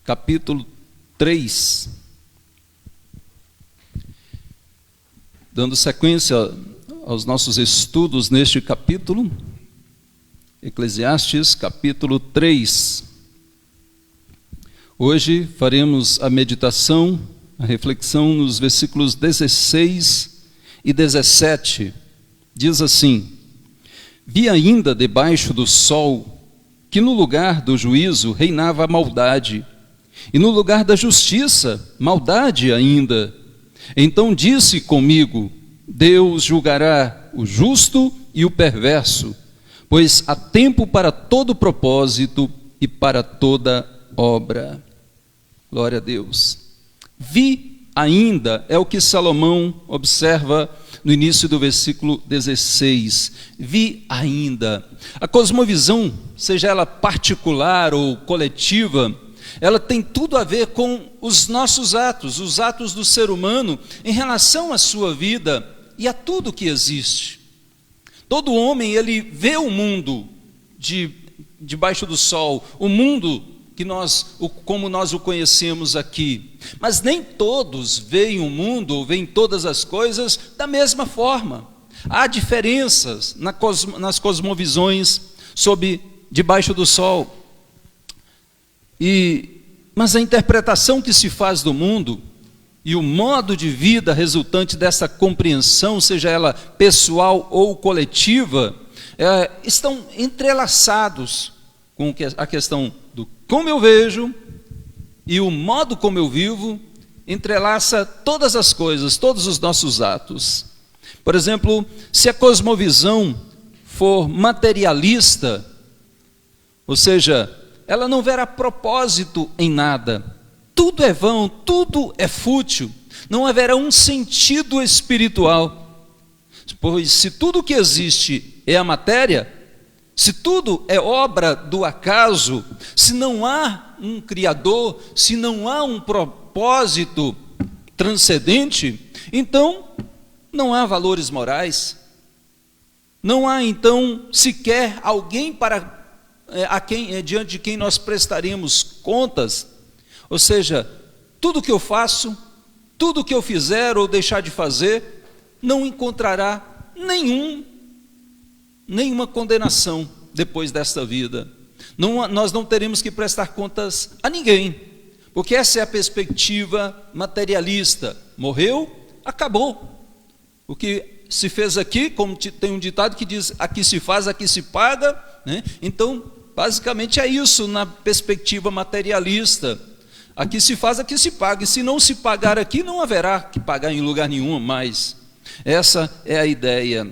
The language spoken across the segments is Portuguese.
capítulo 3. Dando sequência aos nossos estudos neste capítulo, Eclesiastes, capítulo 3. Hoje faremos a meditação, a reflexão nos versículos 16 e 17. Diz assim: Vi ainda debaixo do sol que no lugar do juízo reinava a maldade, e no lugar da justiça, maldade ainda. Então disse comigo: Deus julgará o justo e o perverso, pois há tempo para todo propósito e para toda obra. Glória a Deus. Vi ainda, é o que Salomão observa no início do versículo 16. Vi ainda. A cosmovisão, seja ela particular ou coletiva, ela tem tudo a ver com os nossos atos, os atos do ser humano em relação à sua vida e a tudo que existe. Todo homem, ele vê o mundo debaixo do sol, o mundo como nós o conhecemos aqui. Mas nem todos veem o mundo ou veem todas as coisas da mesma forma. Há diferenças nas cosmovisões debaixo do sol. Mas a interpretação que se faz do mundo e o modo de vida resultante dessa compreensão, seja ela pessoal ou coletiva, estão entrelaçados com a questão do como eu vejo e o modo como eu vivo, entrelaça todas as coisas, todos os nossos atos. Por exemplo, se a cosmovisão for materialista, ou seja, ela não verá propósito em nada, tudo é vão, tudo é fútil, não haverá um sentido espiritual, pois se tudo que existe é a matéria, se tudo é obra do acaso, se não há um Criador, se não há um propósito transcendente, então não há valores morais, não há então sequer alguém diante de quem nós prestaremos contas. Ou seja, tudo que eu faço, tudo que eu fizer ou deixar de fazer, não encontrará nenhuma condenação depois desta vida. Nós não teremos que prestar contas a ninguém, porque essa é a perspectiva materialista. Morreu, acabou. O que se fez aqui, como tem um ditado que diz, aqui se faz, aqui se paga, né? Então, basicamente é isso na perspectiva materialista. Aqui se faz, aqui se paga, e se não se pagar aqui, não haverá que pagar em lugar nenhum mais. Essa é a ideia.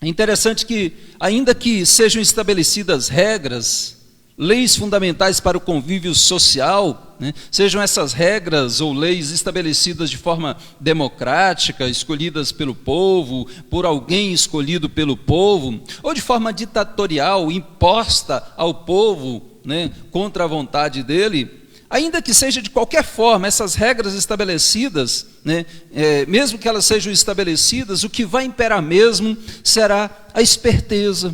É interessante que, ainda que sejam estabelecidas regras, leis fundamentais para o convívio social, né, sejam essas regras ou leis estabelecidas de forma democrática, escolhidas pelo povo, por alguém escolhido pelo povo, ou de forma ditatorial, imposta ao povo, né, contra a vontade dele, ainda que seja de qualquer forma, essas regras estabelecidas, né, mesmo que elas sejam estabelecidas, o que vai imperar mesmo será a esperteza,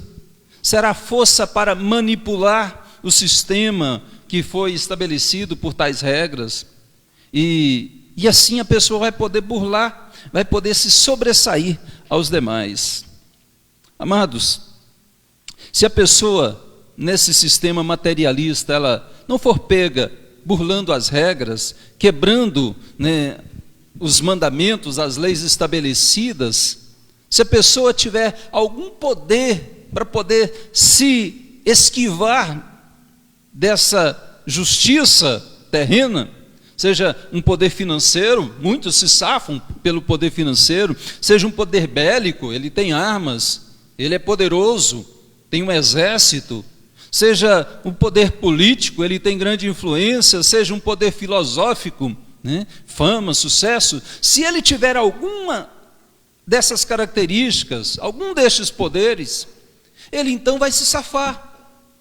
será a força para manipular o sistema que foi estabelecido por tais regras, e assim a pessoa vai poder burlar, vai poder se sobressair aos demais. Amados, se a pessoa nesse sistema materialista ela não for pega burlando as regras, quebrando, né, os mandamentos, as leis estabelecidas, se a pessoa tiver algum poder para poder se esquivar dessa justiça terrena, seja um poder financeiro, muitos se safam pelo poder financeiro, seja um poder bélico, ele tem armas, ele é poderoso, tem um exército, seja um poder político, ele tem grande influência, seja um poder filosófico, né, fama, sucesso, se ele tiver alguma dessas características, algum destes poderes, ele então vai se safar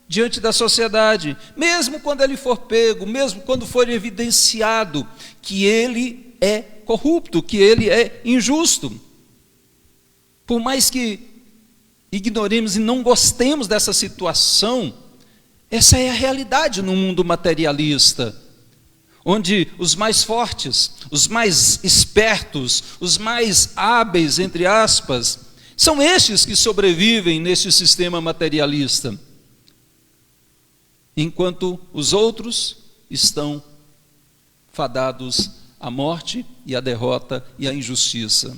diante da sociedade, mesmo quando ele for pego, mesmo quando for evidenciado que ele é corrupto, que ele é injusto. Por mais que ignoremos e não gostemos dessa situação, Essa é a realidade no mundo materialista, onde os mais fortes, os mais espertos, os mais hábeis, entre aspas, são estes que sobrevivem neste sistema materialista, enquanto os outros estão fadados à morte e à derrota e à injustiça.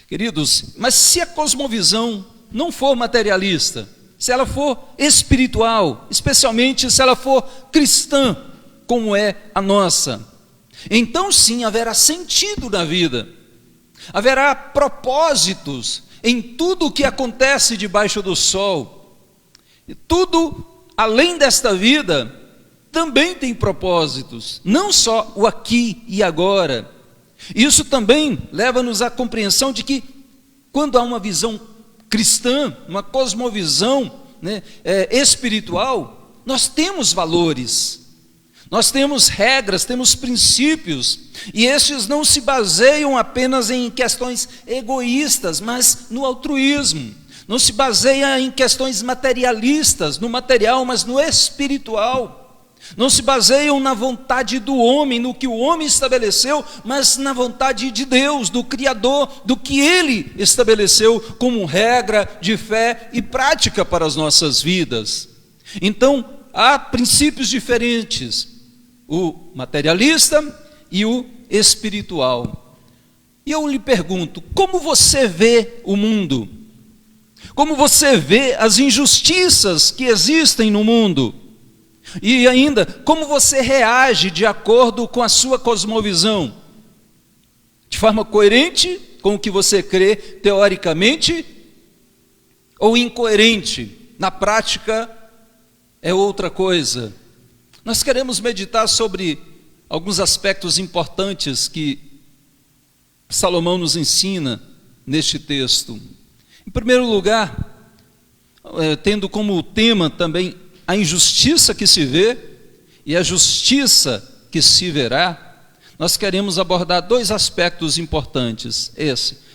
Queridos, mas se a cosmovisão não for materialista, se ela for espiritual, especialmente se ela for cristã, como é a nossa, então sim haverá sentido na vida, haverá propósitos em tudo o que acontece debaixo do sol. E tudo além desta vida também tem propósitos, não só o aqui e agora. Isso também leva-nos à compreensão de que quando há uma visão cristã, uma cosmovisão, espiritual, nós temos valores, nós temos regras, temos princípios, e estes não se baseiam apenas em questões egoístas, mas no altruísmo. Não se baseia em questões materialistas, no material, mas no espiritual. Não se baseiam na vontade do homem, no que o homem estabeleceu, mas na vontade de Deus, do Criador, do que Ele estabeleceu como regra de fé e prática para as nossas vidas. Então, há princípios diferentes, o materialista e o espiritual. E eu lhe pergunto, como você vê o mundo? Como você vê as injustiças que existem no mundo? E ainda, como você reage de acordo com a sua cosmovisão? De forma coerente com o que você crê teoricamente ou incoerente? Na prática é outra coisa. Nós queremos meditar sobre alguns aspectos importantes que Salomão nos ensina neste texto. Em primeiro lugar, tendo como tema também a injustiça que se vê e a justiça que se verá, nós queremos abordar dois aspectos importantes.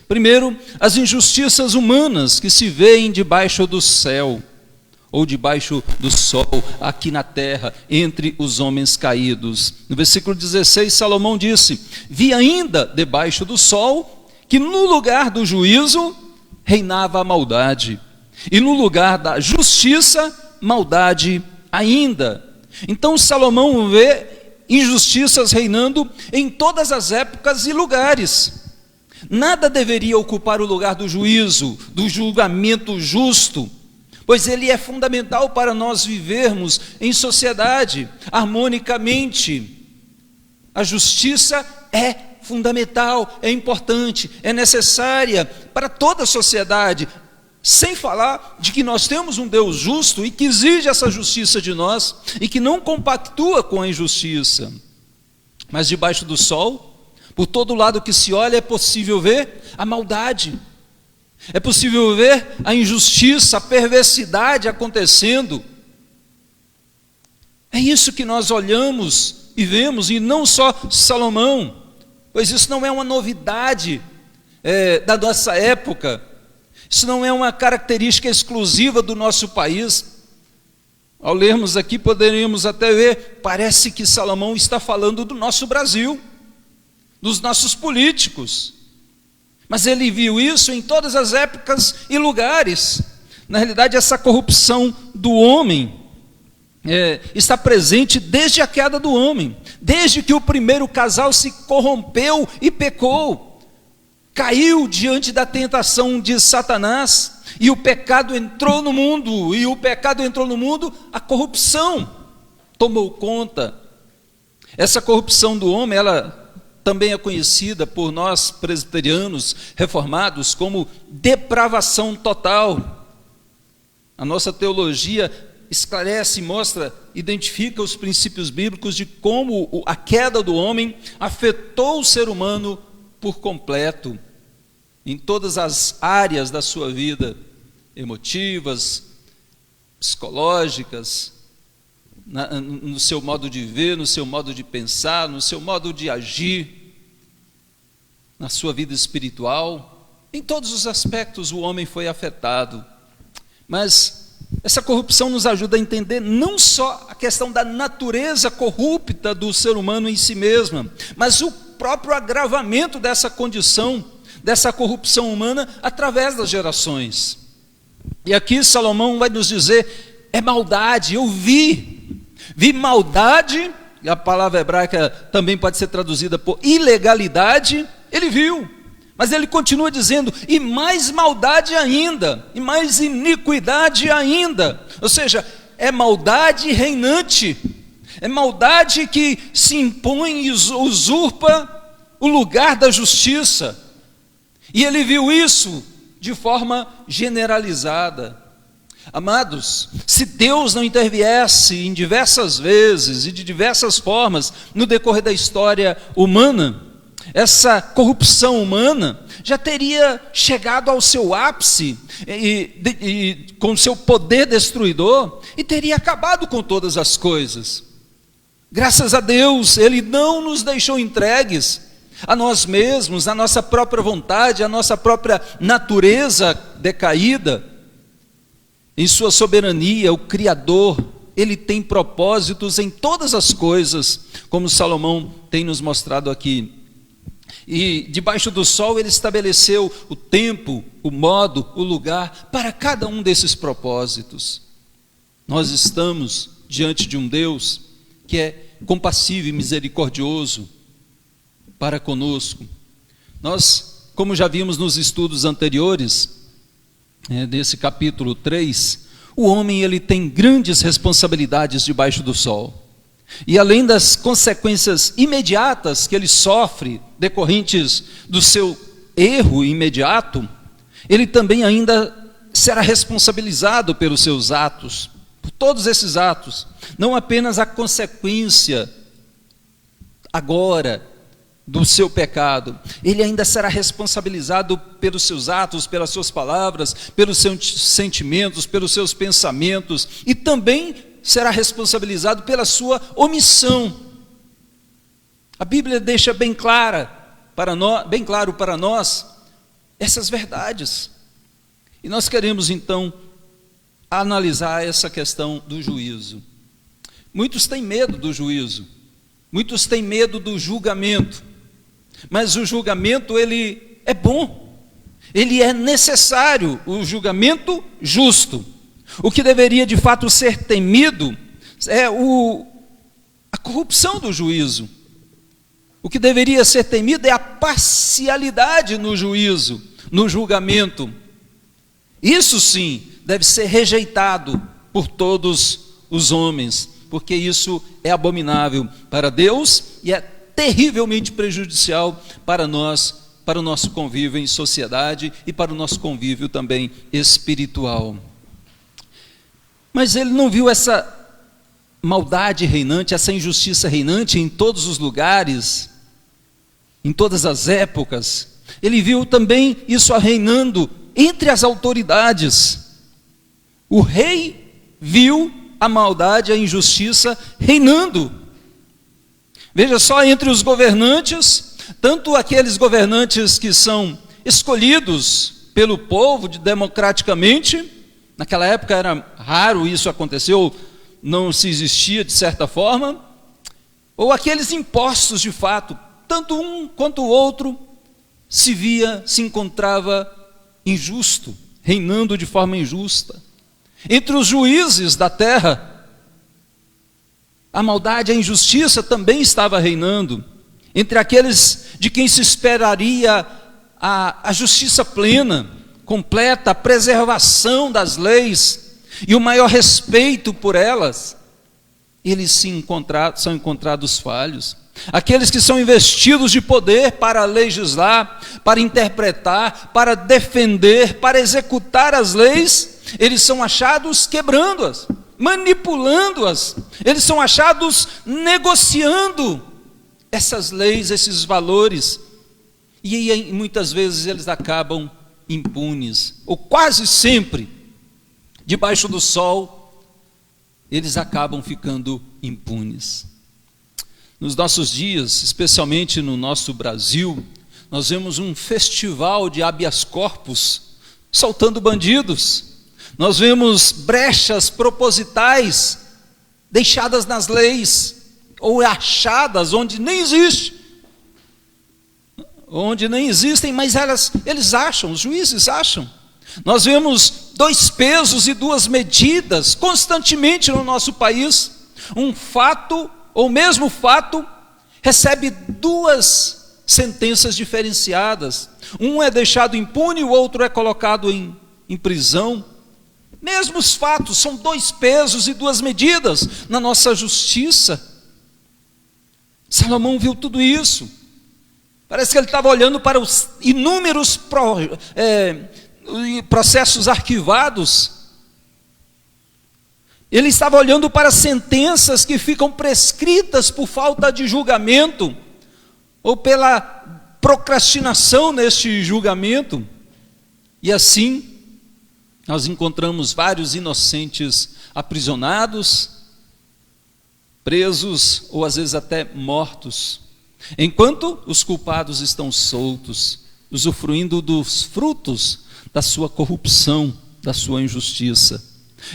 Primeiro, as injustiças humanas que se veem debaixo do céu, ou debaixo do sol, aqui na terra, entre os homens caídos. No versículo 16, Salomão disse: vi ainda debaixo do sol que no lugar do juízo reinava a maldade, e no lugar da justiça, maldade ainda. Então Salomão vê injustiças reinando em todas as épocas e lugares. Nada deveria ocupar o lugar do juízo, do julgamento justo, pois ele é fundamental para nós vivermos em sociedade, harmonicamente. A justiça é fundamental, é importante, é necessária para toda a sociedade, sem falar de que nós temos um Deus justo e que exige essa justiça de nós e que não compactua com a injustiça. Mas debaixo do sol, por todo lado que se olha, é possível ver a maldade, é possível ver a injustiça, a perversidade acontecendo. É isso que nós olhamos e vemos, e não só Salomão, pois isso não é uma novidade da nossa época. Isso não é uma característica exclusiva do nosso país. Ao lermos aqui, poderíamos até ver, parece que Salomão está falando do nosso Brasil, dos nossos políticos. Mas ele viu isso em todas as épocas e lugares. Na realidade, essa corrupção do homem está presente desde a queda do homem, desde que o primeiro casal se corrompeu e pecou, caiu diante da tentação de Satanás, e o pecado entrou no mundo, a corrupção tomou conta. Essa corrupção do homem, ela também é conhecida por nós presbiterianos reformados como depravação total. A nossa teologia esclarece, mostra, identifica os princípios bíblicos de como a queda do homem afetou o ser humano por completo, em todas as áreas da sua vida, emotivas, psicológicas, no seu modo de ver, no seu modo de pensar, no seu modo de agir, na sua vida espiritual. Em todos os aspectos o homem foi afetado. Mas Essa corrupção nos ajuda a entender não só a questão da natureza corrupta do ser humano em si mesma, mas o próprio agravamento dessa condição, dessa corrupção humana através das gerações. E aqui Salomão vai nos dizer, é maldade, eu vi maldade, e a palavra hebraica também pode ser traduzida por ilegalidade, ele viu. Mas ele continua dizendo, e mais maldade ainda, e mais iniquidade ainda. Ou seja, é maldade reinante, é maldade que se impõe e usurpa o lugar da justiça. E ele viu isso de forma generalizada. Amados, se Deus não interviesse em diversas vezes e de diversas formas no decorrer da história humana, essa corrupção humana já teria chegado ao seu ápice com seu poder destruidor e teria acabado com todas as coisas. Graças a Deus, Ele não nos deixou entregues a nós mesmos, a nossa própria vontade, a nossa própria natureza decaída. Em sua soberania, o Criador, Ele tem propósitos em todas as coisas, como Salomão tem nos mostrado aqui. E debaixo do sol ele estabeleceu o tempo, o modo, o lugar para cada um desses propósitos. Nós estamos diante de um Deus que é compassivo e misericordioso para conosco. Nós, como já vimos nos estudos anteriores, desse capítulo 3, o homem ele tem grandes responsabilidades debaixo do sol. E além das consequências imediatas que ele sofre, decorrentes do seu erro imediato, ele também ainda será responsabilizado pelos seus atos, por todos esses atos, não apenas a consequência agora do seu pecado, ele ainda será responsabilizado pelos seus atos, pelas suas palavras, pelos seus sentimentos, pelos seus pensamentos, e também será responsabilizado pela sua omissão. A Bíblia deixa bem claro para nós essas verdades. E nós queremos então analisar essa questão do juízo. Muitos têm medo do juízo, muitos têm medo do julgamento, mas o julgamento ele é bom, ele é necessário, o julgamento justo. O que deveria de fato ser temido é a corrupção do juízo. O que deveria ser temido é a parcialidade no juízo, no julgamento. Isso sim deve ser rejeitado por todos os homens, porque isso é abominável para Deus e é terrivelmente prejudicial para nós, para o nosso convívio em sociedade e para o nosso convívio também espiritual. Mas ele não viu essa maldade reinante, essa injustiça reinante em todos os lugares, em todas as épocas. Ele viu também isso reinando entre as autoridades. O rei viu a maldade, a injustiça reinando. Veja só, entre os governantes, tanto aqueles governantes que são escolhidos pelo povo democraticamente. Naquela época era raro isso acontecer, ou não se existia de certa forma, ou aqueles impostos de fato, tanto um quanto o outro se encontrava injusto, reinando de forma injusta. Entre os juízes da terra, a maldade, a injustiça também estava reinando. Entre aqueles de quem se esperaria a justiça plena, completa, a preservação das leis e o maior respeito por elas, eles são encontrados falhos. Aqueles que são investidos de poder para legislar, para interpretar, para defender, para executar as leis, eles são achados quebrando-as, manipulando-as, eles são achados negociando essas leis, esses valores, e muitas vezes eles acabam impunes, ou quase sempre, debaixo do sol, eles acabam ficando impunes. Nos nossos dias, especialmente no nosso Brasil, nós vemos um festival de habeas corpus, soltando bandidos. Nós vemos brechas propositais deixadas nas leis, ou achadas onde nem existe. Onde nem existem, mas eles acham, os juízes acham. Nós vemos 2 pesos e 2 medidas constantemente no nosso país. Um fato, ou mesmo fato, recebe 2 sentenças diferenciadas. Um é deixado impune, o outro é colocado em prisão. Mesmos fatos, são 2 pesos e 2 medidas na nossa justiça. Salomão viu tudo isso. Parece que ele estava olhando para os inúmeros processos arquivados. Ele estava olhando para sentenças que ficam prescritas por falta de julgamento, ou pela procrastinação neste julgamento. E assim, nós encontramos vários inocentes aprisionados, presos ou às vezes até mortos, enquanto os culpados estão soltos, usufruindo dos frutos da sua corrupção, da sua injustiça.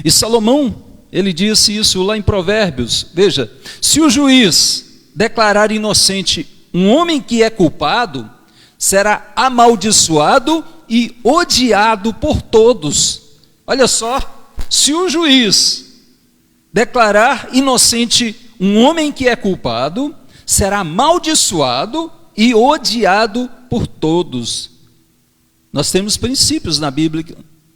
E Salomão, ele disse isso lá em Provérbios, veja, se o juiz declarar inocente um homem que é culpado, será amaldiçoado e odiado por todos. Olha só, se o juiz declarar inocente um homem que é culpado, será amaldiçoado e odiado por todos. Nós temos princípios na Bíblia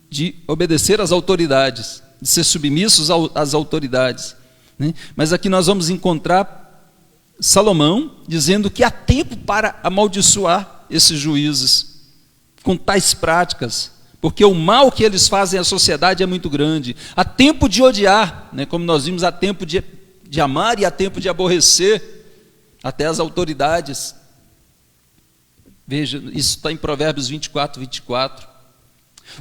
de obedecer às autoridades, de ser submissos às autoridades, né? Mas aqui nós vamos encontrar Salomão dizendo que há tempo para amaldiçoar esses juízes com tais práticas, porque o mal que eles fazem à sociedade é muito grande. Há tempo de odiar, né? Como nós vimos, há tempo de amar e há tempo de aborrecer até as autoridades. Veja, isso está em Provérbios 24, 24.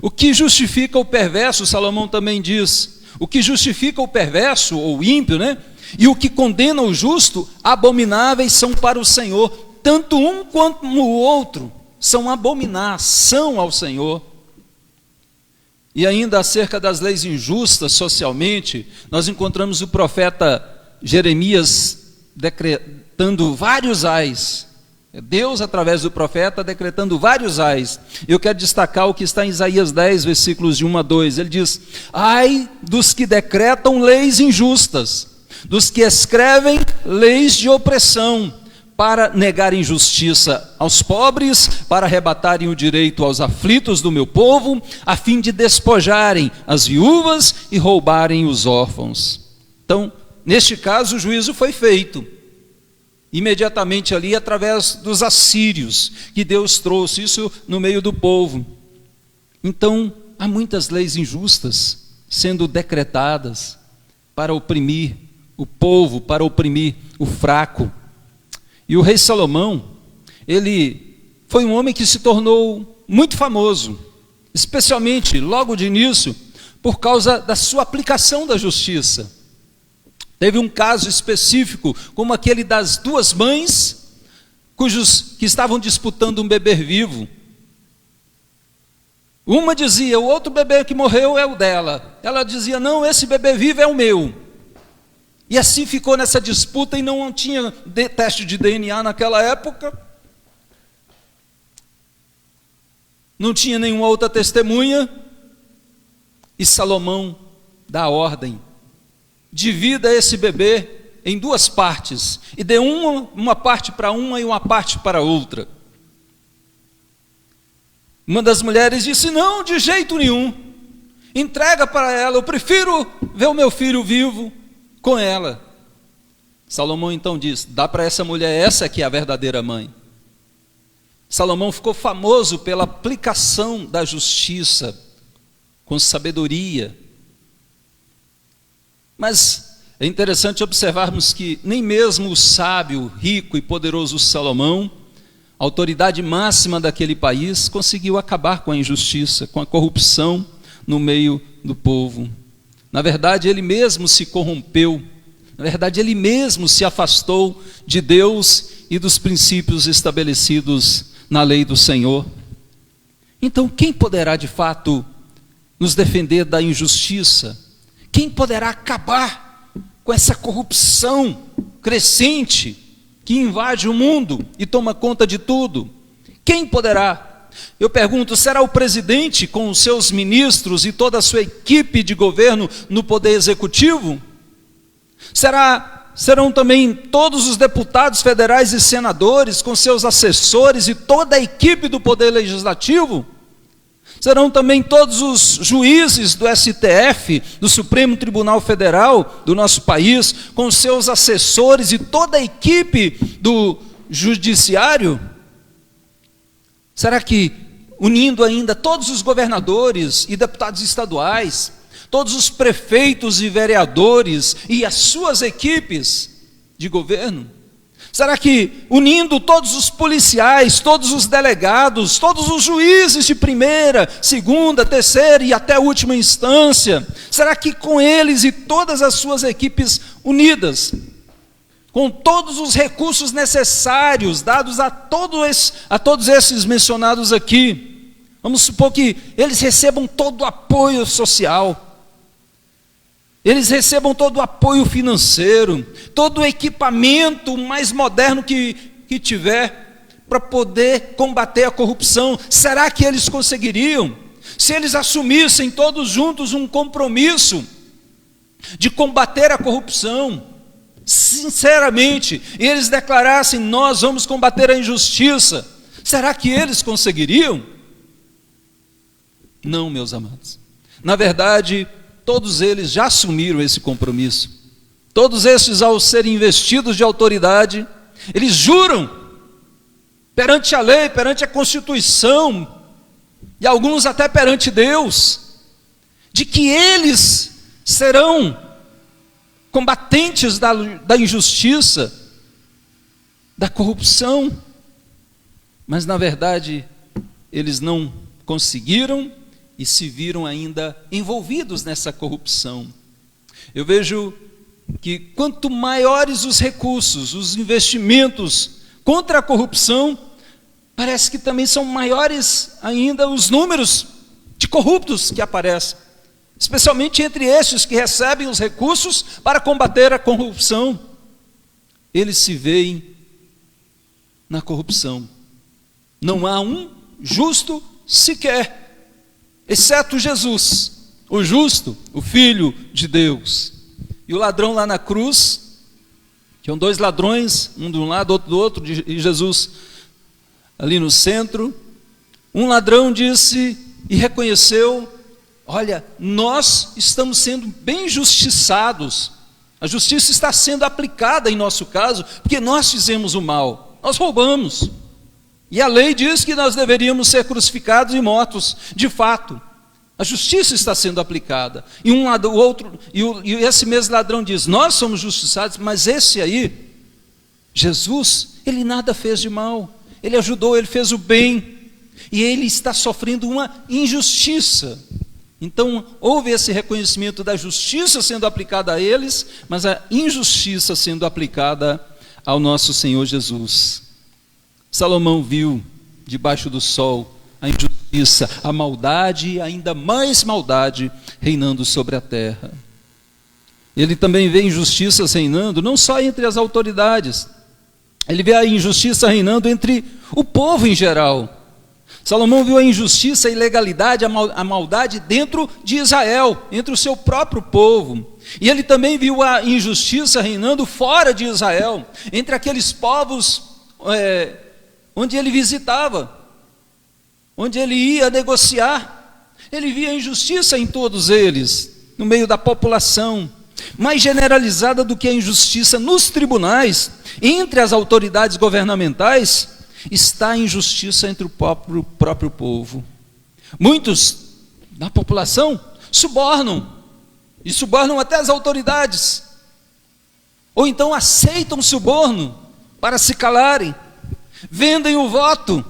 O que justifica o perverso, Salomão também diz, o que justifica o perverso ou o ímpio, né? E o que condena o justo, abomináveis são para o Senhor, tanto um quanto o outro são abominação ao Senhor. E ainda acerca das leis injustas socialmente, nós encontramos o profeta Jeremias decretando vários ais. Deus, através do profeta, decretando vários ais. Eu quero destacar o que está em Isaías 10, versículos de 1 a 2. Ele diz: ai dos que decretam leis injustas, dos que escrevem leis de opressão, para negarem justiça aos pobres, para arrebatarem o direito aos aflitos do meu povo, a fim de despojarem as viúvas e roubarem os órfãos. Então, neste caso, o juízo foi feito imediatamente ali através dos assírios, que Deus trouxe isso no meio do povo. Então, há muitas leis injustas sendo decretadas para oprimir o povo, para oprimir o fraco. E o rei Salomão, ele foi um homem que se tornou muito famoso, especialmente logo de início, por causa da sua aplicação da justiça. Teve um caso específico, como aquele das 2 mães, que estavam disputando um bebê vivo. Uma dizia, o outro bebê que morreu é o dela. Ela dizia, não, esse bebê vivo é o meu. E assim ficou nessa disputa, e não tinha teste de DNA naquela época. Não tinha nenhuma outra testemunha. E Salomão dá a ordem: divida esse bebê em 2 partes, e dê uma parte para uma e uma parte para outra. Uma das mulheres disse, não, de jeito nenhum, entrega para ela, eu prefiro ver o meu filho vivo com ela. Salomão então diz, dá para essa mulher, essa que é a verdadeira mãe. Salomão ficou famoso pela aplicação da justiça, com sabedoria. Mas é interessante observarmos que nem mesmo o sábio, rico e poderoso Salomão, a autoridade máxima daquele país, conseguiu acabar com a injustiça, com a corrupção no meio do povo. Na verdade, ele mesmo se corrompeu, na verdade, ele mesmo se afastou de Deus e dos princípios estabelecidos na lei do Senhor. Então, quem poderá de fato nos defender da injustiça? Quem poderá acabar com essa corrupção crescente que invade o mundo e toma conta de tudo? Quem poderá? Eu pergunto, será o presidente com os seus ministros e toda a sua equipe de governo no poder executivo? Serão também todos os deputados federais e senadores com seus assessores e toda a equipe do poder legislativo? Serão também todos os juízes do STF, do Supremo Tribunal Federal do nosso país, com seus assessores e toda a equipe do judiciário? Será que, unindo ainda todos os governadores e deputados estaduais, todos os prefeitos e vereadores e as suas equipes de governo? Será que, unindo todos os policiais, todos os delegados, todos os juízes de primeira, segunda, terceira e até última instância, será que com eles e todas as suas equipes unidas, com todos os recursos necessários dados a todos esses mencionados aqui, vamos supor que eles recebam todo o apoio social, eles recebam todo o apoio financeiro, todo o equipamento mais moderno que tiver, para poder combater a corrupção, será que eles conseguiriam? Se eles assumissem todos juntos um compromisso de combater a corrupção, sinceramente, e eles declarassem, nós vamos combater a injustiça, será que eles conseguiriam? Não, meus amados. Na verdade, todos eles já assumiram esse compromisso. Todos esses, ao serem investidos de autoridade, eles juram perante a lei, perante a Constituição, e alguns até perante Deus, de que eles serão combatentes da injustiça, da corrupção, mas na verdade eles não conseguiram e se viram ainda envolvidos nessa corrupção. Eu vejo que quanto maiores os recursos, os investimentos contra a corrupção, parece que também são maiores ainda os números de corruptos que aparecem, especialmente entre estes que recebem os recursos para combater a corrupção. Eles se veem na corrupção. Não há um justo sequer, exceto Jesus, o justo, o Filho de Deus. E o ladrão lá na cruz, que são dois ladrões, um de um lado, outro do outro, e Jesus ali no centro, um ladrão disse e reconheceu, olha, nós estamos sendo bem justiçados, a justiça está sendo aplicada em nosso caso, porque nós fizemos o mal, nós roubamos, e a lei diz que nós deveríamos ser crucificados e mortos, de fato, a justiça está sendo aplicada, e esse mesmo ladrão diz, nós somos justiçados, mas esse aí, Jesus, ele nada fez de mal, ele ajudou, ele fez o bem, e ele está sofrendo uma injustiça. Então, houve esse reconhecimento da justiça sendo aplicada a eles, mas a injustiça sendo aplicada ao nosso Senhor Jesus. Salomão viu, debaixo do sol, a injustiça, a maldade e ainda mais maldade reinando sobre a terra. Ele também vê injustiças reinando, não só entre as autoridades, ele vê a injustiça reinando entre o povo em geral. Salomão viu a injustiça, a ilegalidade, a maldade dentro de Israel, entre o seu próprio povo. E ele também viu a injustiça reinando fora de Israel, entre aqueles povos onde ele visitava, onde ele ia negociar. Ele via a injustiça em todos eles, no meio da população. Mais generalizada do que a injustiça nos tribunais, entre as autoridades governamentais, está a injustiça entre o próprio povo. Muitos da população subornam, e subornam até as autoridades, ou então aceitam suborno para se calarem, vendem o voto,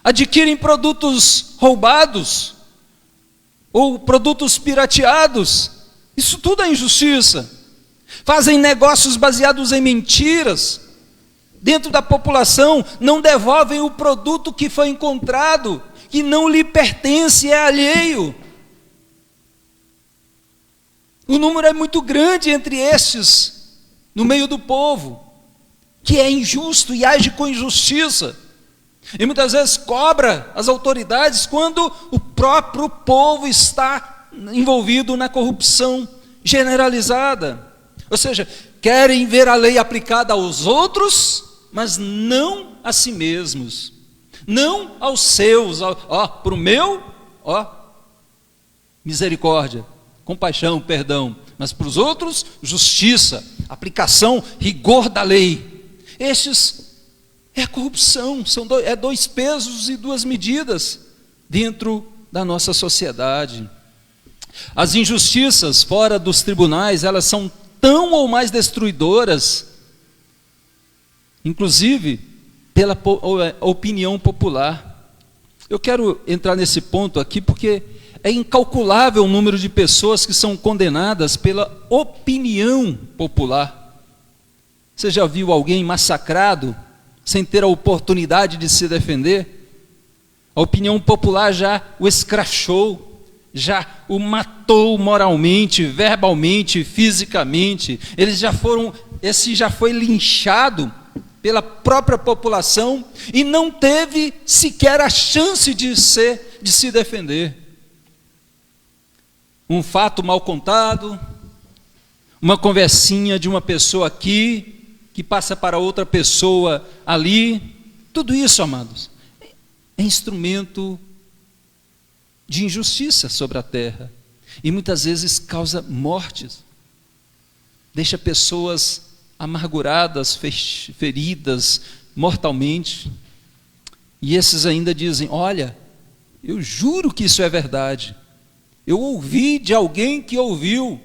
adquirem produtos roubados, ou produtos pirateados. Isso tudo é injustiça. Fazem negócios baseados em mentiras. Dentro da população, não devolvem o produto que foi encontrado, que não lhe pertence, é alheio. O número é muito grande entre estes, no meio do povo, que é injusto e age com injustiça. E muitas vezes cobra as autoridades quando o próprio povo está envolvido na corrupção generalizada. Ou seja, querem ver a lei aplicada aos outros, mas não a si mesmos. Não aos seus, para o meu, misericórdia, compaixão, perdão. Mas para os outros, justiça, aplicação, rigor da lei. Estes é a corrupção, é dois pesos e duas medidas dentro da nossa sociedade. As injustiças fora dos tribunais, elas são tão ou mais destruidoras, inclusive pela opinião popular. Eu quero entrar nesse ponto aqui porque é incalculável o número de pessoas que são condenadas pela opinião popular. Você já viu alguém massacrado sem ter a oportunidade de se defender? A opinião popular já o escrachou, já o matou moralmente, verbalmente, fisicamente. Esse já foi linchado pela própria população e não teve sequer a chance de se defender. Um fato mal contado, uma conversinha de uma pessoa aqui, que passa para outra pessoa ali, tudo isso, amados, é instrumento de injustiça sobre a terra, e muitas vezes causa mortes, deixa pessoas amarguradas, feridas mortalmente, e esses ainda dizem: olha, eu juro que isso é verdade, eu ouvi de alguém que ouviu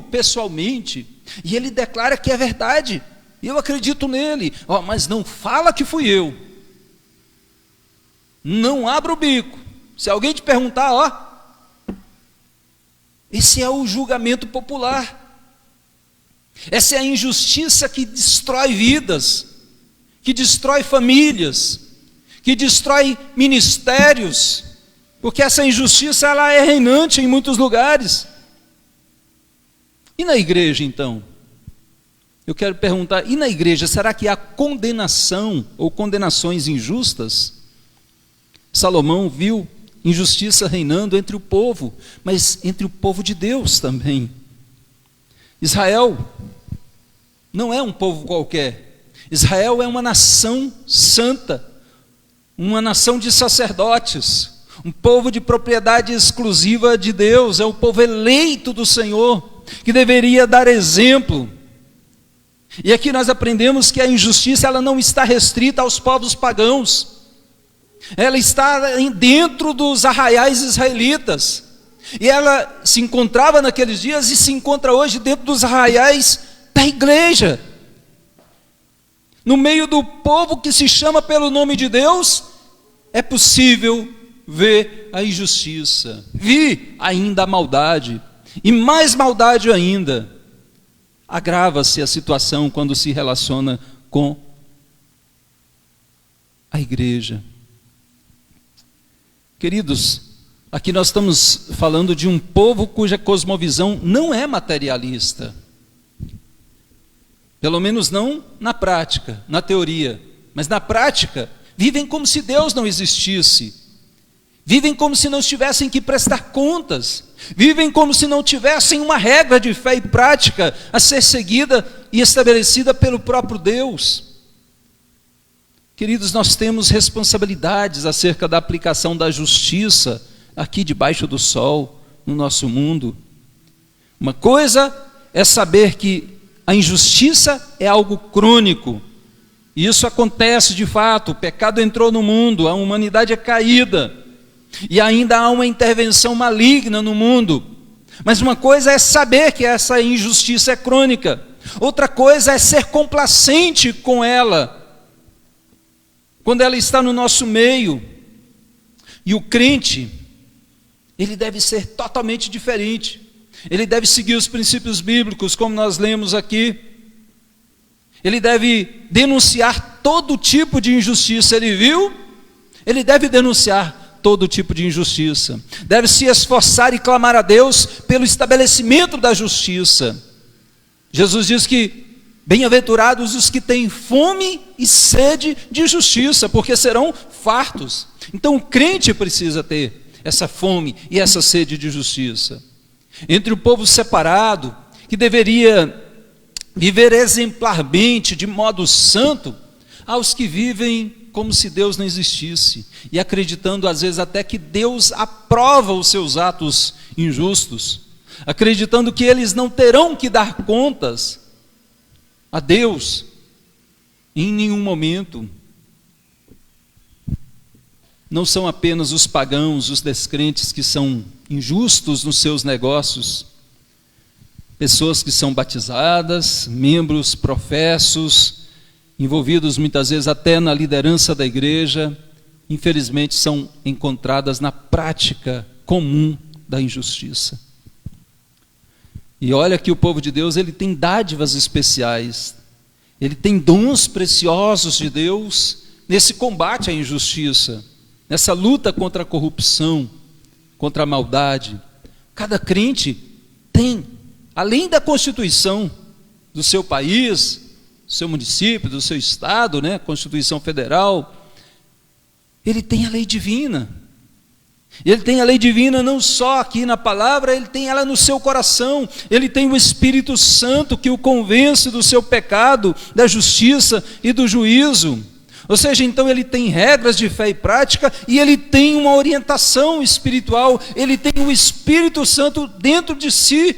pessoalmente, e ele declara que é verdade, e eu acredito nele, mas não fala que fui eu, não abra o bico. Se alguém te perguntar, esse é o julgamento popular, essa é a injustiça que destrói vidas, que destrói famílias, que destrói ministérios, porque essa injustiça ela é reinante em muitos lugares. E na igreja então? Eu quero perguntar, e na igreja, será que há condenação ou condenações injustas? Salomão viu injustiça reinando entre o povo, mas entre o povo de Deus também. Israel não é um povo qualquer. Israel é uma nação santa, uma nação de sacerdotes, um povo de propriedade exclusiva de Deus, é o povo eleito do Senhor, que deveria dar exemplo. E aqui nós aprendemos que a injustiça ela não está restrita aos povos pagãos, ela está dentro dos arraiais israelitas, e ela se encontrava naqueles dias e se encontra hoje dentro dos arraiais da igreja, no meio do povo que se chama pelo nome de Deus. É possível ver a injustiça, vi ainda a maldade, e mais maldade ainda. Agrava-se a situação quando se relaciona com a igreja. Queridos, aqui nós estamos falando de um povo cuja cosmovisão não é materialista. Pelo menos não na prática, na teoria. Mas na prática, vivem como se Deus não existisse. Vivem como se não tivessem que prestar contas. Vivem como se não tivessem uma regra de fé e prática a ser seguida e estabelecida pelo próprio Deus. Queridos, nós temos responsabilidades acerca da aplicação da justiça aqui debaixo do sol, no nosso mundo. Uma coisa é saber que a injustiça é algo crônico. E isso acontece de fato, o pecado entrou no mundo, a humanidade é caída. E ainda há uma intervenção maligna no mundo. Mas uma coisa é saber que essa injustiça é crônica. Outra coisa é ser complacente com ela, quando ela está no nosso meio. E o crente, ele deve ser totalmente diferente. Ele deve seguir os princípios bíblicos, como nós lemos aqui. Ele deve denunciar todo tipo de injustiça. Ele viu? Ele deve denunciar todo tipo de injustiça. Deve se esforçar e clamar a Deus pelo estabelecimento da justiça. Jesus diz que bem-aventurados os que têm fome e sede de justiça, porque serão fartos. Então o crente precisa ter essa fome e essa sede de justiça. Entre o povo separado, que deveria viver exemplarmente, de modo santo, aos que vivem como se Deus não existisse, e acreditando às vezes até que Deus aprova os seus atos injustos, acreditando que eles não terão que dar contas a Deus em nenhum momento. Não são apenas os pagãos, os descrentes que são injustos nos seus negócios, pessoas que são batizadas, membros professos, envolvidos muitas vezes até na liderança da igreja, infelizmente são encontradas na prática comum da injustiça. E olha que o povo de Deus, ele tem dádivas especiais, ele tem dons preciosos de Deus nesse combate à injustiça, nessa luta contra a corrupção, contra a maldade. Cada crente tem, além da constituição do seu país, do seu município, do seu estado, né, Constituição Federal, ele tem a lei divina. Ele tem a lei divina não só aqui na palavra, ele tem ela no seu coração. Ele tem o Espírito Santo que o convence do seu pecado, da justiça e do juízo. Ou seja, então ele tem regras de fé e prática, e ele tem uma orientação espiritual, ele tem o Espírito Santo dentro de si.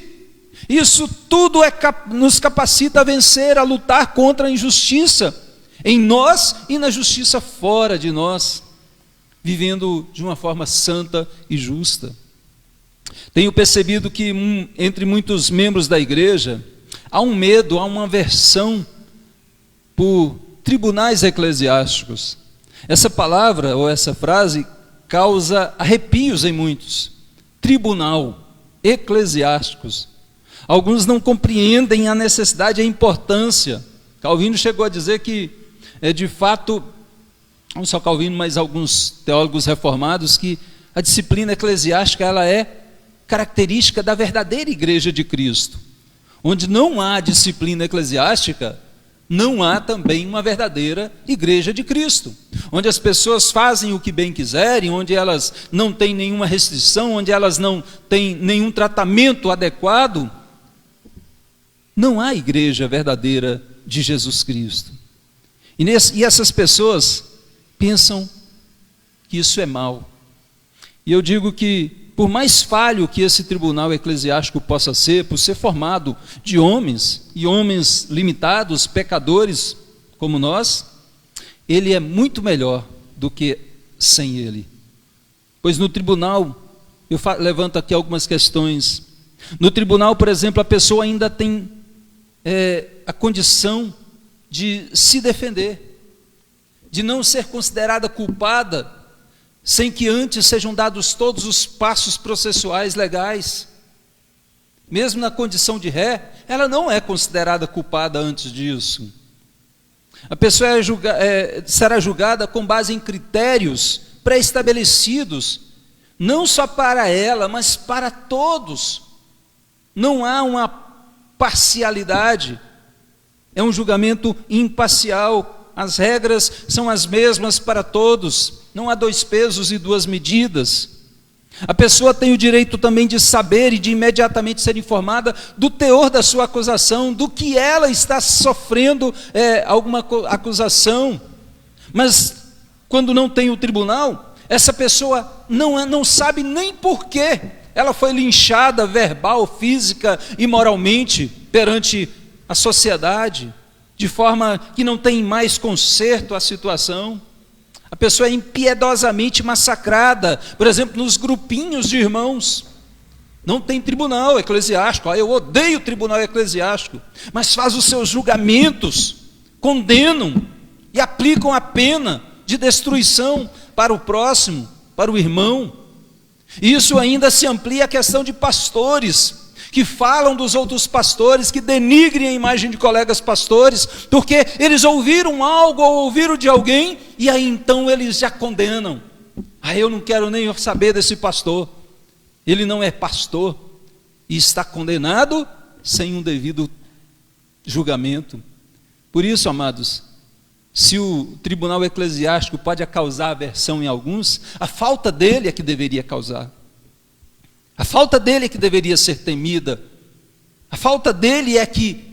Isso tudo nos capacita a vencer, a lutar contra a injustiça em nós e na justiça fora de nós, vivendo de uma forma santa e justa. Tenho percebido que entre muitos membros da igreja há um medo, há uma aversão por tribunais eclesiásticos. Essa palavra ou essa frase causa arrepios em muitos. Tribunal, eclesiásticos. Alguns não compreendem a necessidade e a importância. Calvino chegou a dizer que, de fato, não só Calvino, mas alguns teólogos reformados, que a disciplina eclesiástica ela é característica da verdadeira igreja de Cristo. Onde não há disciplina eclesiástica, não há também uma verdadeira igreja de Cristo. Onde as pessoas fazem o que bem quiserem, onde elas não têm nenhuma restrição, onde elas não têm nenhum tratamento adequado, não há igreja verdadeira de Jesus Cristo. E essas pessoas pensam que isso é mal. E eu digo que, por mais falho que esse tribunal eclesiástico possa ser, por ser formado de homens, e homens limitados, pecadores como nós, ele é muito melhor do que sem ele. Pois no tribunal, eu levanto aqui algumas questões. No tribunal, por exemplo, a pessoa ainda tem a condição de se defender, de não ser considerada culpada, sem que antes sejam dados todos os passos processuais legais. Mesmo na condição de ré, ela não é considerada culpada antes disso. A pessoa será julgada com base em critérios pré-estabelecidos, não só para ela, mas para todos. Não há uma parcialidade, é um julgamento imparcial. As regras são as mesmas para todos, não há dois pesos e duas medidas. A pessoa tem o direito também de saber e de imediatamente ser informada do teor da sua acusação, do que ela está sofrendo alguma acusação. Mas quando não tem o tribunal, essa pessoa não sabe nem por quê ela foi linchada verbal, física e moralmente perante a sociedade, de forma que não tem mais conserto à situação. A pessoa é impiedosamente massacrada, por exemplo, nos grupinhos de irmãos. Não tem tribunal eclesiástico. Eu odeio o tribunal eclesiástico, mas faz os seus julgamentos, condenam e aplicam a pena de destruição para o próximo, para o irmão. E isso ainda se amplia à questão de pastores, que falam dos outros pastores, que denigrem a imagem de colegas pastores, porque eles ouviram algo ou ouviram de alguém, e aí então eles já condenam. Eu não quero nem saber desse pastor. Ele não é pastor e está condenado sem um devido julgamento. Por isso, amados, se o tribunal eclesiástico pode causar aversão em alguns, a falta dele é que deveria causar. A falta dele é que deveria ser temida. A falta dele é que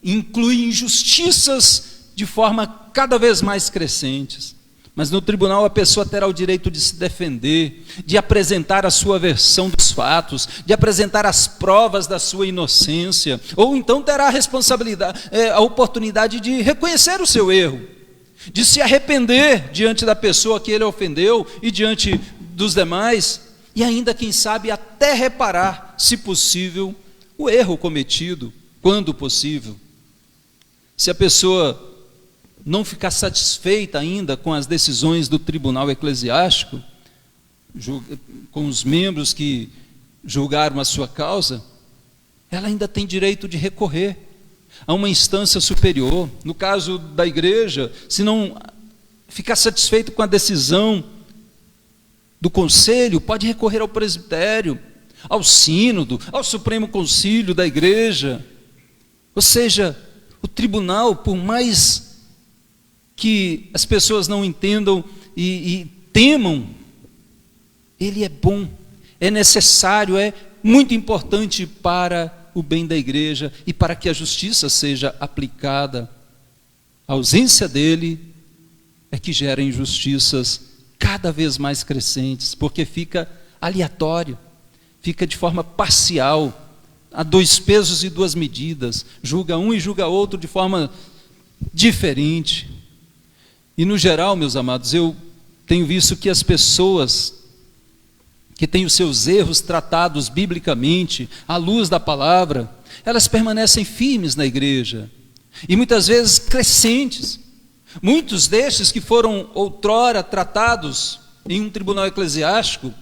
inclui injustiças de forma cada vez mais crescentes. Mas no tribunal a pessoa terá o direito de se defender, de apresentar a sua versão dos fatos, de apresentar as provas da sua inocência, ou então terá a responsabilidade, a oportunidade de reconhecer o seu erro, de se arrepender diante da pessoa que ele ofendeu e diante dos demais, e ainda, quem sabe, até reparar, se possível, o erro cometido, quando possível. Se a pessoa não ficar satisfeita ainda com as decisões do tribunal eclesiástico, com os membros que julgaram a sua causa, ela ainda tem direito de recorrer a uma instância superior. No caso da igreja, se não ficar satisfeito com a decisão do conselho, pode recorrer ao presbitério, ao sínodo, ao Supremo Concílio da igreja. Ou seja, o tribunal, por mais que as pessoas não entendam e temam, ele é bom, é necessário, é muito importante para o bem da igreja e para que a justiça seja aplicada. A ausência dele é que gera injustiças cada vez mais crescentes, porque fica aleatório, fica de forma parcial, a dois pesos e duas medidas, julga um e julga outro de forma diferente. E no geral, meus amados, eu tenho visto que as pessoas que têm os seus erros tratados biblicamente, à luz da palavra, elas permanecem firmes na igreja, e muitas vezes crescentes. Muitos destes que foram outrora tratados em um tribunal eclesiástico,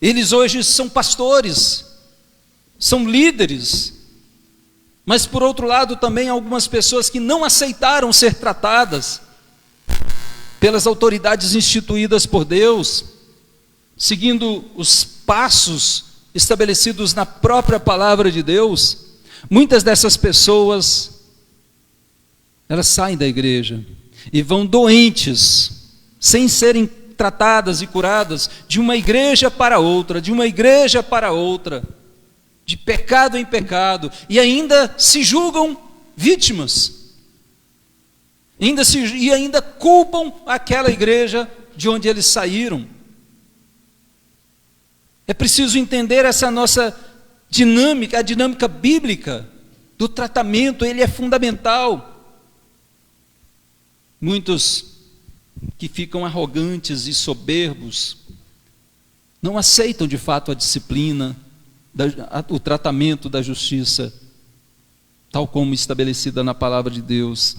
eles hoje são pastores, são líderes, mas por outro lado também algumas pessoas que não aceitaram ser tratadas pelas autoridades instituídas por Deus, seguindo os passos estabelecidos na própria palavra de Deus. Muitas dessas pessoas, elas saem da igreja e vão doentes, sem serem tratadas e curadas, de uma igreja para outra, de uma igreja para outra, de pecado em pecado, e ainda se julgam vítimas, e ainda culpam aquela igreja de onde eles saíram. É preciso entender essa nossa dinâmica, a dinâmica bíblica do tratamento, ele é fundamental. Muitos que ficam arrogantes e soberbos não aceitam de fato a disciplina, o tratamento da justiça, tal como estabelecida na palavra de Deus.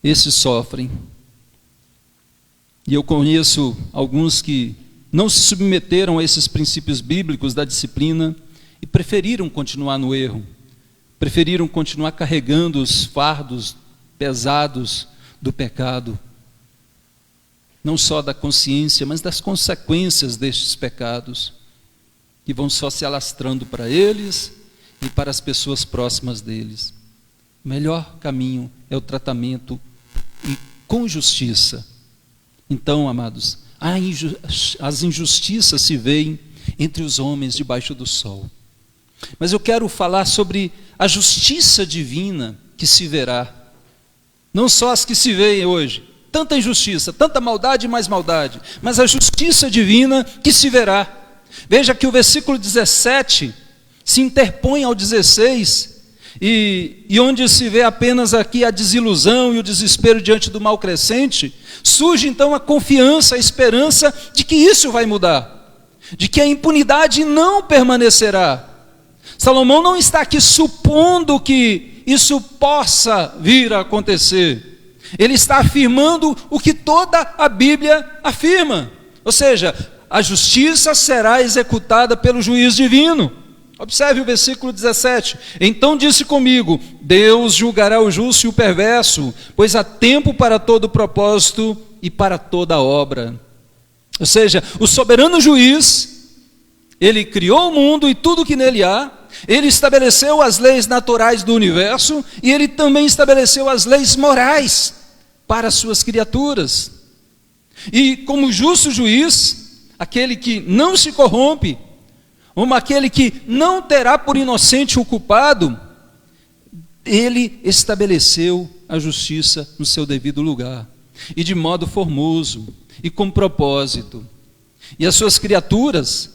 Esses sofrem. E eu conheço alguns que não se submeteram a esses princípios bíblicos da disciplina e preferiram continuar no erro, preferiram continuar carregando os fardos pesados do pecado, não só da consciência, mas das consequências destes pecados, que vão só se alastrando para eles e para as pessoas próximas deles. O melhor caminho é o tratamento com justiça. Então, amados, as injustiças se veem entre os homens debaixo do sol. Mas eu quero falar sobre a justiça divina que se verá. Não só as que se veem hoje, tanta injustiça, tanta maldade e mais maldade, mas a justiça divina que se verá. Veja que o versículo 17 se interpõe ao 16, e onde se vê apenas aqui a desilusão e o desespero diante do mal crescente, surge então a confiança, a esperança de que isso vai mudar, de que a impunidade não permanecerá. Salomão não está aqui supondo que isso possa vir a acontecer, ele está afirmando o que toda a Bíblia afirma, ou seja, a justiça será executada pelo juiz divino. Observe o versículo 17. Então disse comigo: Deus julgará o justo e o perverso, pois há tempo para todo propósito e para toda obra. Ou seja, o soberano juiz, ele criou o mundo e tudo que nele há, ele estabeleceu as leis naturais do universo e ele também estabeleceu as leis morais para as suas criaturas. E como justo juiz, aquele que não se corrompe, como aquele que não terá por inocente o culpado, ele estabeleceu a justiça no seu devido lugar, e de modo formoso, e com propósito. E as suas criaturas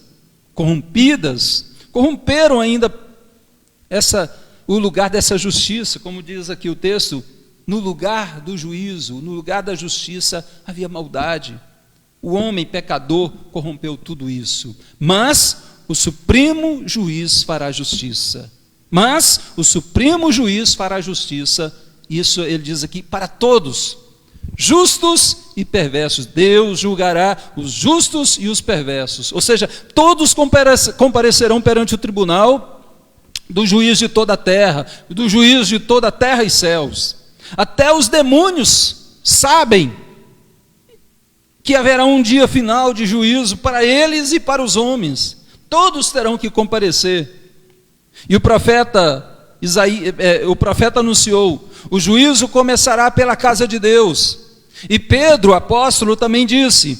corrompidas, corromperam ainda o lugar dessa justiça, como diz aqui o texto, no lugar do juízo, no lugar da justiça havia maldade. O homem pecador corrompeu tudo isso, mas o Supremo Juiz fará justiça. Mas o Supremo Juiz fará justiça, isso ele diz aqui, para todos, justos e perversos. Deus julgará os justos e os perversos. Ou seja, todos comparecerão perante o tribunal do juiz de toda a terra, do juiz de toda a terra e céus. Até os demônios sabem que haverá um dia final de juízo para eles e para os homens. Todos terão que comparecer. E o profeta anunciou: o juízo começará pela casa de Deus. E Pedro, apóstolo, também disse: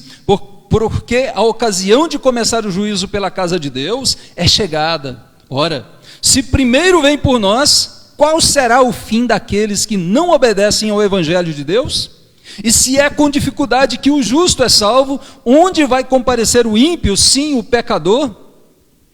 porque a ocasião de começar o juízo pela casa de Deus é chegada. Ora, se primeiro vem por nós, qual será o fim daqueles que não obedecem ao evangelho de Deus? E se é com dificuldade que o justo é salvo, onde vai comparecer o ímpio, sim, o pecador?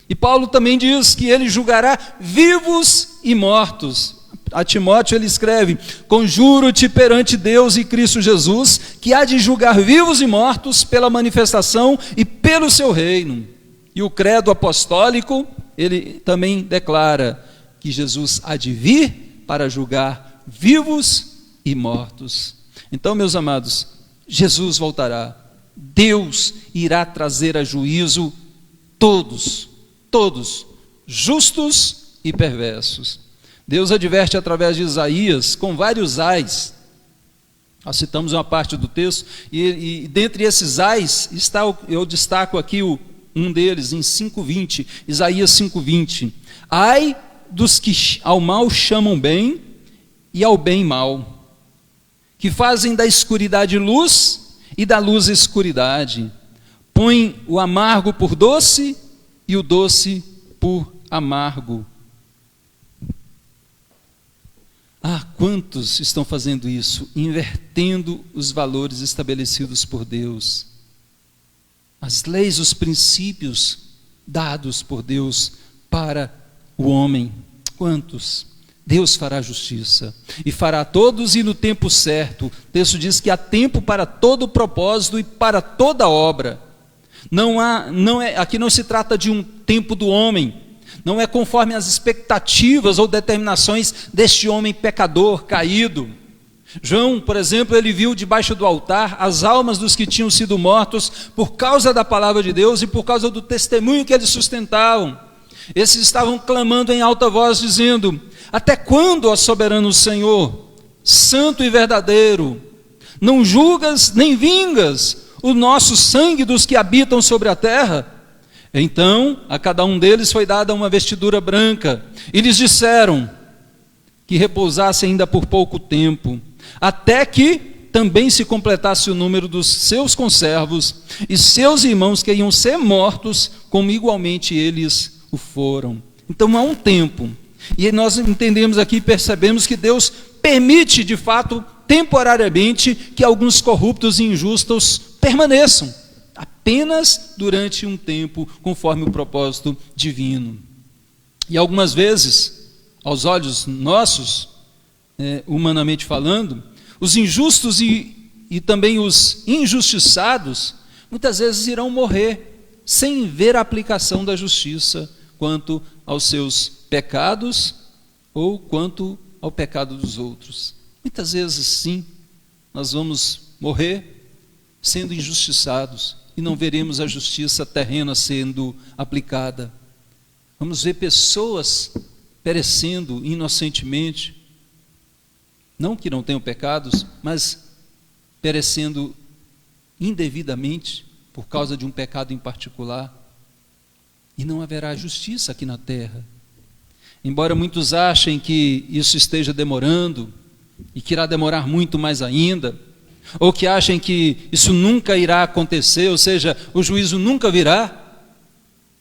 E Paulo também diz que ele julgará vivos e mortos. A Timóteo ele escreve: conjuro-te perante Deus e Cristo Jesus, que há de julgar vivos e mortos pela manifestação e pelo seu reino. E o credo apostólico, ele também declara que Jesus há de vir para julgar vivos e mortos. Então, meus amados, Jesus voltará. Deus irá trazer a juízo todos, justos e perversos. Deus adverte através de Isaías com vários ais. Nós citamos uma parte do texto, e dentre esses ais, eu destaco aqui um deles, em 5:20, Isaías 5:20. Ai dos que ao mal chamam bem, e ao bem mal, que fazem da escuridade luz, e da luz escuridade, põem o amargo por doce, e o doce por amargo. Ah, quantos estão fazendo isso, invertendo os valores estabelecidos por Deus, as leis, os princípios dados por Deus para o homem. Quantos? Deus fará justiça, e fará todos e no tempo certo. O texto diz que há tempo para todo propósito e para toda obra. Aqui não se trata de um tempo do homem, não é conforme as expectativas ou determinações deste homem pecador, caído. João, por exemplo, ele viu debaixo do altar as almas dos que tinham sido mortos por causa da palavra de Deus e por causa do testemunho que eles sustentavam. Esses estavam clamando em alta voz, dizendo: até quando, ó soberano Senhor, santo e verdadeiro, não julgas nem vingas o nosso sangue dos que habitam sobre a terra? Então a cada um deles foi dada uma vestidura branca, e lhes disseram que repousassem ainda por pouco tempo, até que também se completasse o número dos seus conservos e seus irmãos que iam ser mortos, como igualmente eles o foram. Então há um tempo, e nós entendemos aqui, percebemos que Deus permite de fato, temporariamente, que alguns corruptos e injustos permaneçam, apenas durante um tempo, conforme o propósito divino. E algumas vezes, aos olhos nossos, humanamente falando, os injustos e também os injustiçados, muitas vezes irão morrer, sem ver a aplicação da justiça, quanto aos seus pecados, ou quanto ao pecado dos outros. Muitas vezes, sim, nós vamos morrer sendo injustiçados, e não veremos a justiça terrena sendo aplicada. Vamos ver pessoas perecendo inocentemente, não que não tenham pecados, mas perecendo indevidamente por causa de um pecado em particular. E não haverá justiça aqui na terra. Embora muitos achem que isso esteja demorando, e que irá demorar muito mais ainda, ou que achem que isso nunca irá acontecer, ou seja, o juízo nunca virá,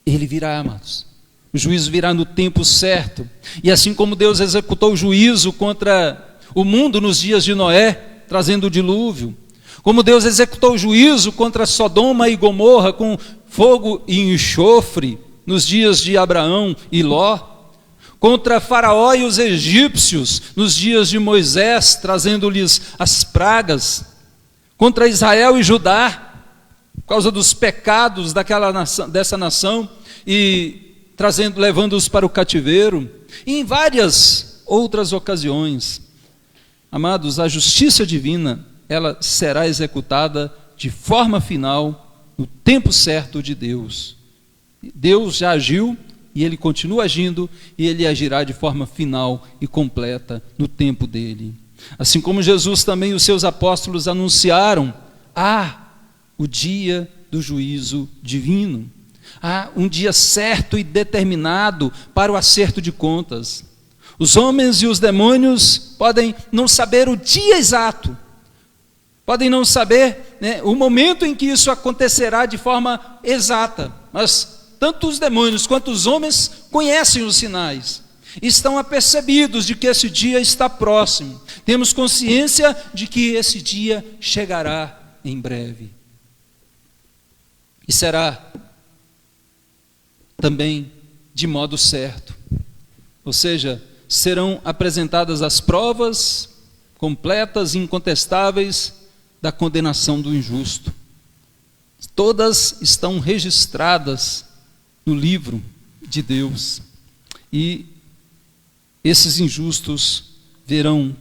ele virá, amados. O juízo virá no tempo certo. E assim como Deus executou o juízo contra o mundo nos dias de Noé, trazendo o dilúvio, como Deus executou o juízo contra Sodoma e Gomorra com fogo e enxofre nos dias de Abraão e Ló, contra Faraó e os egípcios nos dias de Moisés, trazendo-lhes as pragas, contra Israel e Judá, por causa dos pecados dessa nação, e levando-os para o cativeiro, e em várias outras ocasiões. Amados, a justiça divina, ela será executada de forma final, no tempo certo de Deus. Deus já agiu, e Ele continua agindo, e Ele agirá de forma final e completa no tempo dEle. Assim como Jesus também, os seus apóstolos anunciaram, o dia do juízo divino. Há um dia certo e determinado para o acerto de contas. Os homens e os demônios podem não saber o dia exato, podem não saber, o momento em que isso acontecerá de forma exata, mas tanto os demônios quanto os homens conhecem os sinais, estão apercebidos de que esse dia está próximo. Temos consciência de que esse dia chegará em breve. E será também de modo certo. Ou seja, serão apresentadas as provas completas e incontestáveis da condenação do injusto. Todas estão registradas no livro de Deus. E esses injustos verão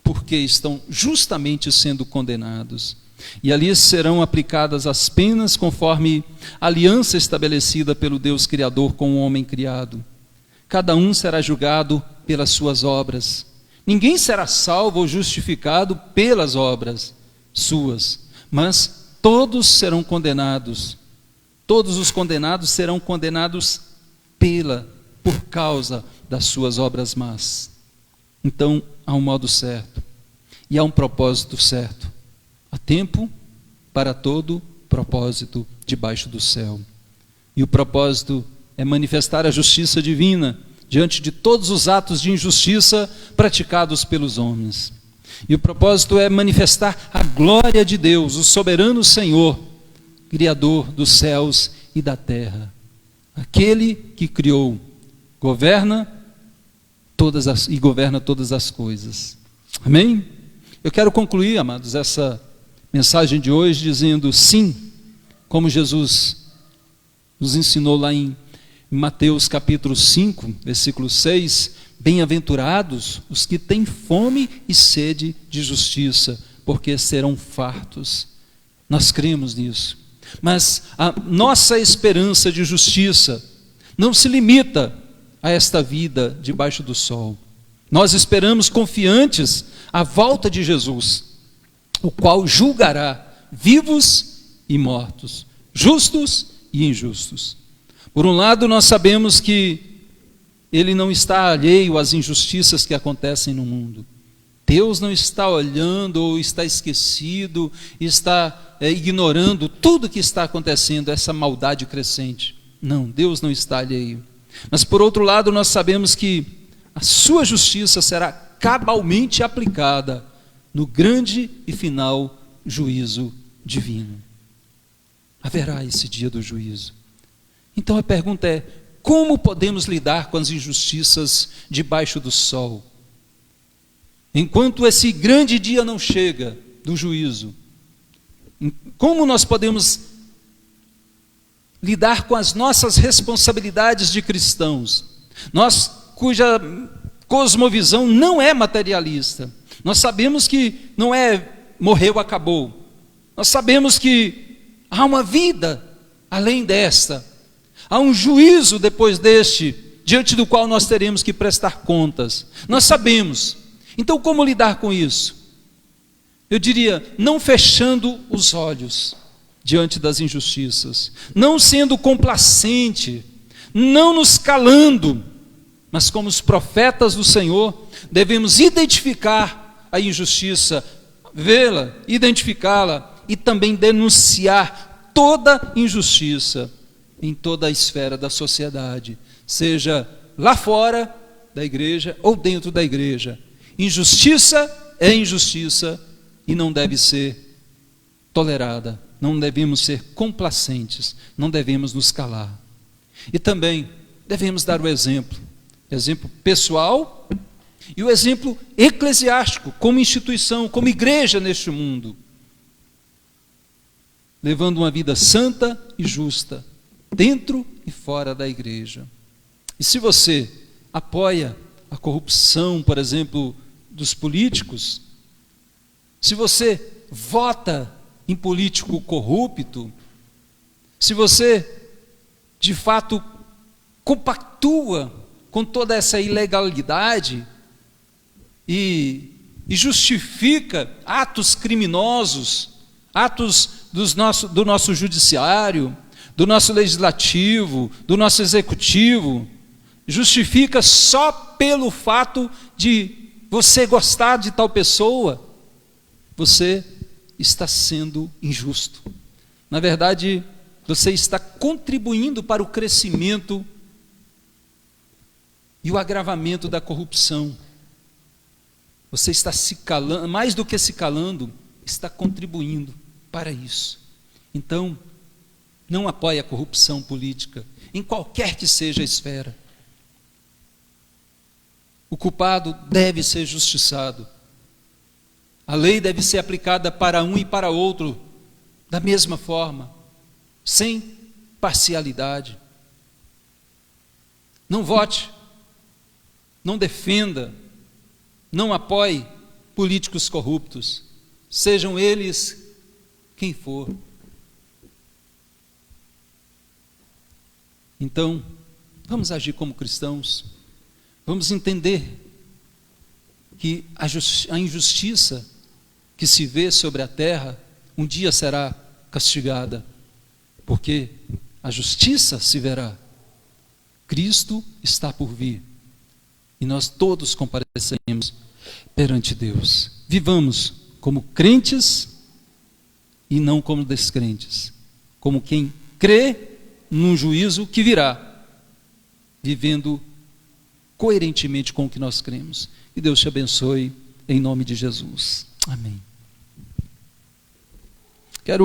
porque estão justamente sendo condenados. E ali serão aplicadas as penas conforme a aliança estabelecida pelo Deus Criador com o homem criado. Cada um será julgado pelas suas obras. Ninguém será salvo ou justificado pelas obras suas, mas todos serão condenados. Todos os condenados serão condenados por causa das suas obras más. Então, há um modo certo e há um propósito certo. Há tempo para todo propósito debaixo do céu. E o propósito é manifestar a justiça divina diante de todos os atos de injustiça praticados pelos homens. E o propósito é manifestar a glória de Deus, o soberano Senhor, Criador dos céus e da terra. Aquele que criou, governa todas as coisas. Amém? Eu quero concluir, amados, essa mensagem de hoje dizendo sim, como Jesus nos ensinou lá em Mateus capítulo 5, versículo 6, bem-aventurados os que têm fome e sede de justiça, porque serão fartos. Nós cremos nisso. Mas a nossa esperança de justiça não se limita a esta vida debaixo do sol. Nós esperamos confiantes a volta de Jesus, o qual julgará vivos e mortos, justos e injustos. Por um lado, nós sabemos que Ele não está alheio às injustiças que acontecem no mundo. Deus não está olhando ou está esquecido, está ignorando tudo que está acontecendo, essa maldade crescente. Não, Deus não está alheio. Mas por outro lado, nós sabemos que a sua justiça será cabalmente aplicada no grande e final juízo divino. Haverá esse dia do juízo. Então a pergunta é: como podemos lidar com as injustiças debaixo do sol? Enquanto esse grande dia não chega do juízo, como nós podemos lidar com as nossas responsabilidades de cristãos? Nós, cuja cosmovisão não é materialista. Nós sabemos que não é morreu, acabou. Nós sabemos que há uma vida além desta. Há um juízo depois deste, diante do qual nós teremos que prestar contas. Nós sabemos. Então, como lidar com isso? Eu diria, não fechando os olhos diante das injustiças, não sendo complacente, não nos calando, mas como os profetas do Senhor, devemos identificar a injustiça, vê-la, identificá-la e também denunciar toda injustiça em toda a esfera da sociedade, seja lá fora da igreja ou dentro da igreja. Injustiça é injustiça e não deve ser tolerada, não devemos ser complacentes, não devemos nos calar. E também devemos dar o exemplo pessoal e o exemplo eclesiástico, como instituição, como igreja neste mundo, levando uma vida santa e justa, dentro e fora da igreja. E se você apoia a corrupção, por exemplo, dos políticos, se você vota em político corrupto, se você de fato compactua com toda essa ilegalidade e justifica atos criminosos, atos do nosso judiciário, do nosso legislativo, do nosso executivo, justifica só pelo fato de você gostar de tal pessoa, você está sendo injusto. Na verdade, você está contribuindo para o crescimento e o agravamento da corrupção. Você está se calando, mais do que se calando, está contribuindo para isso. Então, não apoie a corrupção política, em qualquer que seja a esfera. O culpado deve ser justiçado. A lei deve ser aplicada para um e para outro da mesma forma, sem parcialidade. Não vote, não defenda, não apoie políticos corruptos, sejam eles quem for. Então, vamos agir como cristãos, vamos entender que a injustiça que se vê sobre a terra, um dia será castigada, porque a justiça se verá. Cristo está por vir, e nós todos compareceremos perante Deus. Vivamos como crentes e não como descrentes, como quem crê num juízo que virá, vivendo coerentemente com o que nós cremos. Que Deus te abençoe, em nome de Jesus. Amém.